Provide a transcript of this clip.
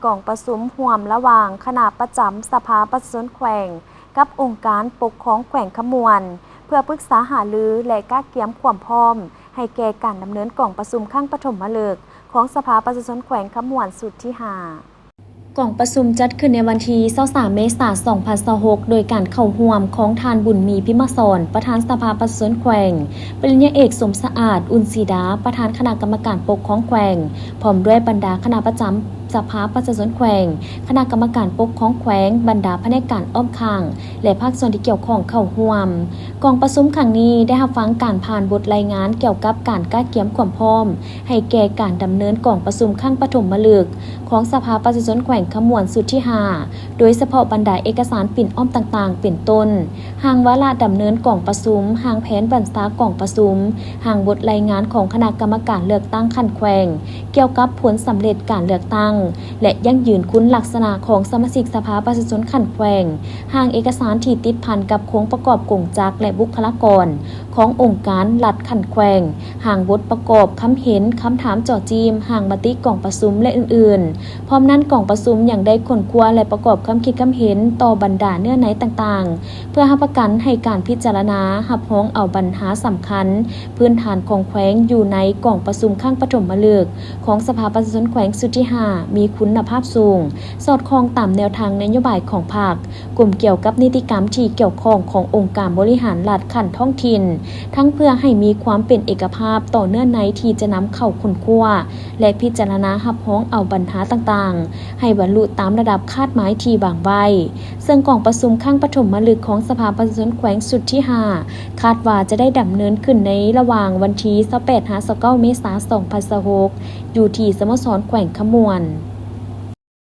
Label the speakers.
Speaker 1: กองประชุมร่วมระหว่างคณะประจำสภาประชาชนแขวงกับองค์การปกครองแขวงขมวนเพื่อปรึกษาหารือและก้าเกียมความพร้อมให้แก่การดำเนินกองประชุมครั้งปฐมฤกษ์ของสภาประชาชนแขวงขมวนสุดที่5กองประชุมจัดขึ้นในวันที่23 เมษายน 2026โดยการเข้าร่วมของทานบุญมีพิมศรประธานสภาประชาชนแขวงปริญญาเอกสมสะอาดอุ่นศรีดาประธานคณะกรรมการปกครองแขวงพร้อมด้วยบรรดาคณะประจำสภาประชาชนแขวงคณะกรรมการปกครองแขวงบรรดาแผนกการอ้อมข้างและภาคส่วนที่เกี่ยวข้องเข้าร่วมกองประชุมครั้งนี้ได้รับฟังการผ่านบทรายงานเกี่ยวกับการก้าเกียมความพร้อมให้แก่การดำเนินกองประชุมครั้งปฐมฤกษ์ของสภาประชาชนแขวงขมวนสุดที่5โดยเฉพาะบรรดาเอกสารปิ่นอ้อมต่างๆเป็นต้นหางวาระดำเนินกองประชุมหางแผนบรรษากองประชุมหางบทรายงานของคณะกรรมการเลือกตั้งขั้นแขวงเกี่ยวกับผลสำเร็จการเลือกตั้งและยั่งยืนคุณลักษณะของสมาชิกสภาประชาชนขั้นแขวงหางเอกสารที่ติดพันกับโครงประกอบกงจักรและบุคลากรขององค์การรัฐขั้นแขวงหางบทประกอบคำเห็นคำถามจ่อจีมหางมติกองประชุมและอื่นๆพร้อมนั้นกองประชุมยังได้ค้นคว้าและประกอบคำคิดคำเห็นต่อบรรดาเนื้อในต่างๆเพื่อให้ประกันให้การพิจารณาหับห้องเอาปัญหาสำคัญพื้นฐานของแขวงอยู่ในกองประชุมข้างปฐมฤกษ์ของสภาประชาชนแขวงสุดที่5มีคุณภาพสูงสอดคล้องตามแนวทางนโยบายของพรรคกลุ่มเกี่ยวกับนิติกรรมที่เกี่ยวข้องขององค์การบริหารรัฐขั้นท้องถิ่นทั้งเพื่อให้มีความเป็นเอกภาพต่อเนื่องในที่จะนำเข้าค้นคว้าและพิจารณาหับห้องเอาปัญหาต่างๆให้บรรลุตามระดับคาดหมายที่วางไว้ซึ่งกองประชุมข้างปฐมฤกษ์ของสภาประชาชนแขวงสุดที่5คาดว่าจะได้ดำเนินขึ้นในระหว่างวันที่28-29 เมษายน 2026อยู่ที่สโมสรแขวงขมวน